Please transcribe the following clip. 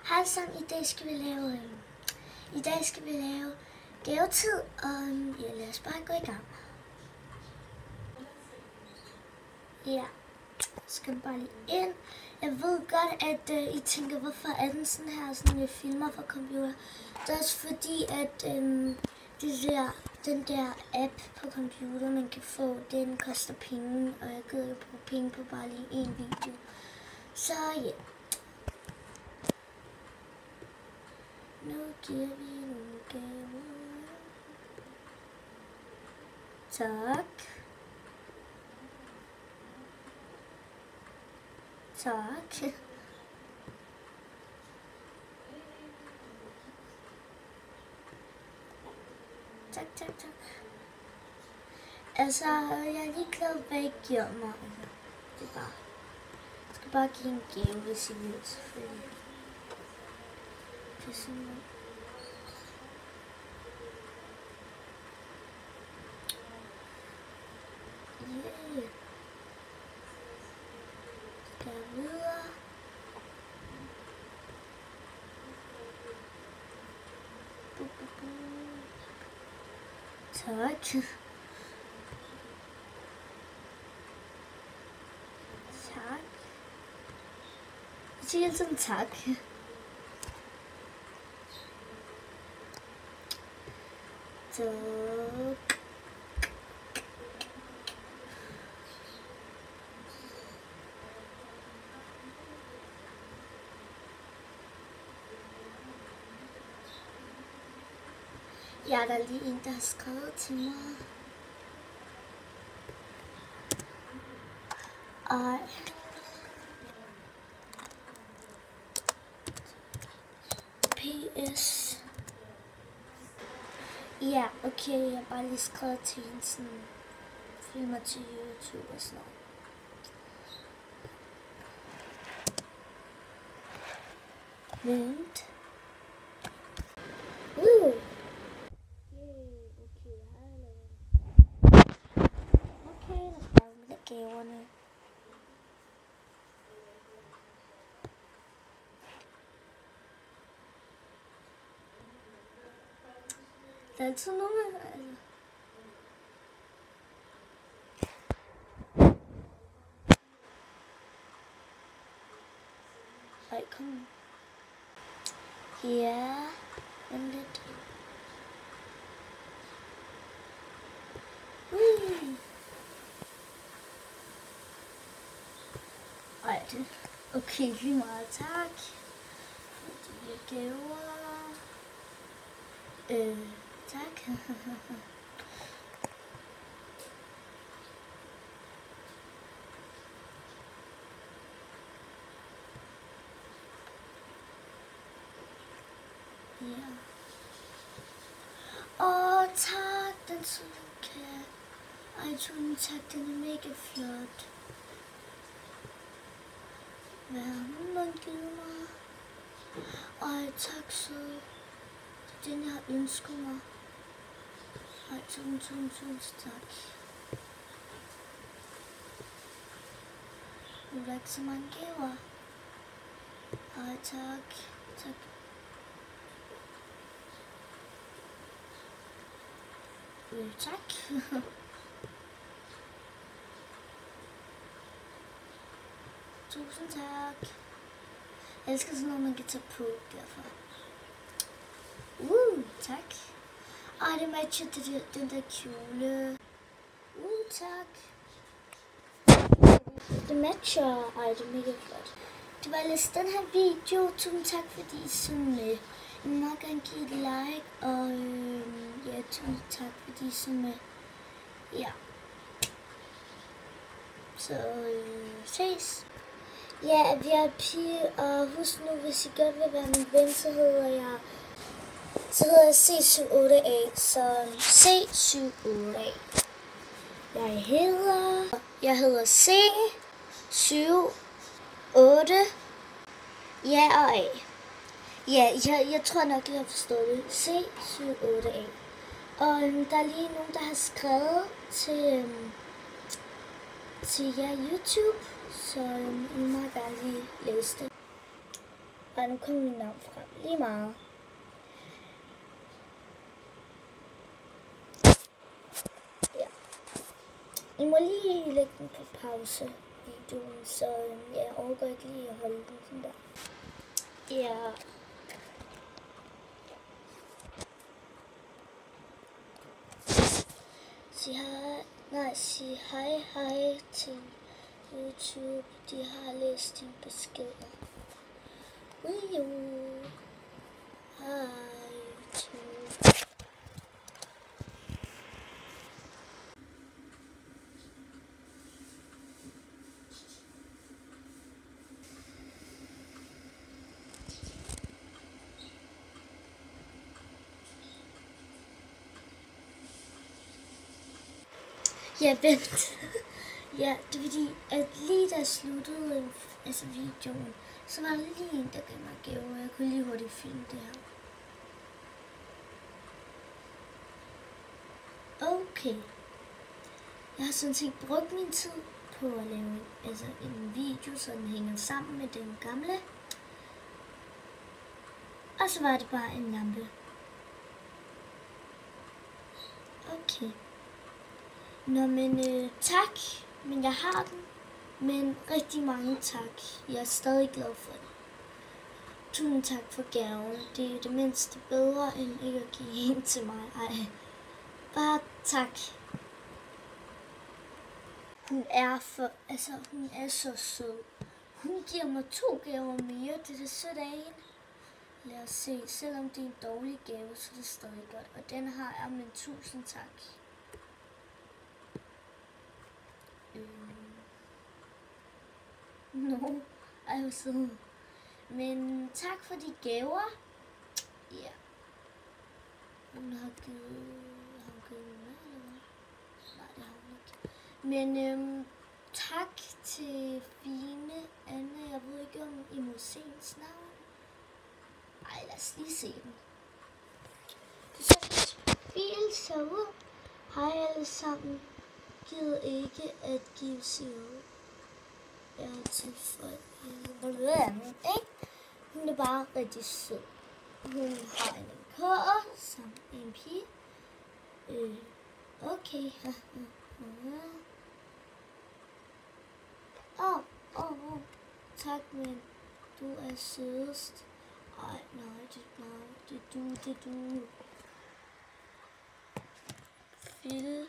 Hej sammen, i dag skal vi lave gavetid, og ja, lad os bare gå i gang. Ja, skal bare lige ind. Jeg ved godt, at I tænker, hvorfor er den sådan her, sådan jeg filmer fra computer. Det er også fordi, at den der app på computer, man kan få, den koster penge, og jeg gider ikke bruge penge på bare lige en video. Så ja. Nu giver vi nogle gaver. Tak. Tak. Tak. Altså, jeg er ligeglad, hvad I giver mig. Det er bare. Jeg skal bare give en gave, hvis I vil, selvfølgelig. Det er sådan noget. Yeah. Skal jeg videre? Tak. Tak. Jeg siger sådan tak. Tak. Ja, der er lige en, der har skrevet til mig. Ej. PS. Ja, okay, jeg har bare lige skrevet til hende sådan, filmer til YouTube og sådan noget. Vent. Okay, lad os bare med gaverne. Der er altid nogen, altså. Ej, kom. Ja, vent lidt. Ej, det. Okay, lige meget tak. Det bliver gaver. Tak. Ja. Tak, den søde kat. Ej, tusind tak, den er mega flot. Hvad har man givet mig? Ej, tak søde. Det er den, jeg har ønsket mig. Ej, tusind tak. Nu er der ikke så mange gaver. Ej, tak. Tak. Tusind tak. Jeg elsker sådan noget, man kan tage på derfor. Tak. Ej, det matcher den der kjole. Tak. Det matcher. Ej, det er mega flot. Det var ellers den her video. Tusind tak, fordi I så med. Jeg må meget gerne give et like, og ja, tusind tak, fordi I så med. Ja. Så ses. Ja, vi er pige, og husk nu, hvis I godt vil være min ven, så hedder jeg C78A, så C78A. Jeg hedder C78, ja og A. Ja, jeg tror nok, jeg har forstået det. C78A. Og der er lige nogen, der har skrevet til jer YouTube, så I må gerne lige læse det. Og Nej, nu kommer min navn frem. Lige meget. Ja. I må lige lægge den på pause, videoen, så jeg overgår ikke lige at holde den sådan der. Ja. Sig hej til YouTube. De har læst din besked. Hej YouTube. Ja, vent. Ja, det er fordi, at lige da jeg sluttede videoen, så var der lige en, der gav mig gave, og jeg kunne lige hurtigt filme det her. Okay. Jeg har sådan set brugt min tid på at lave en video, så den hænger sammen med den gamle. Og så var det bare en lampe. Okay. Nå, men tak. Men jeg har den. Men rigtig mange tak. Jeg er stadig glad for det. Tusind tak for gaven. Det er det mindste bedre, end ikke at give en til mig. Ej. Bare tak. Hun er så sød. Hun giver mig 2 gaver mere. Det er det sødt af hende. Lad os se. Selvom det er en dårlig gave, så er det stadig godt. Og den har jeg, men 1000 tak. Ej, hvor sød. Men tak for de gaver. Ja. Hun har givet mig, eller hvad? Nej, det har hun ikke. Men tak til fine Anne. Jeg ved ikke, om I må se hendes navn. Ej, lad os lige se den. Det ser helt så ud. Hej alle sammen. Gider ikke at give sig ud. Jeg er tilfreds. Hun er bare rigtig sød. Hun har en kår som en pige. Okay. Tak, men du er sødest. Ej, nej, det er du. Phil.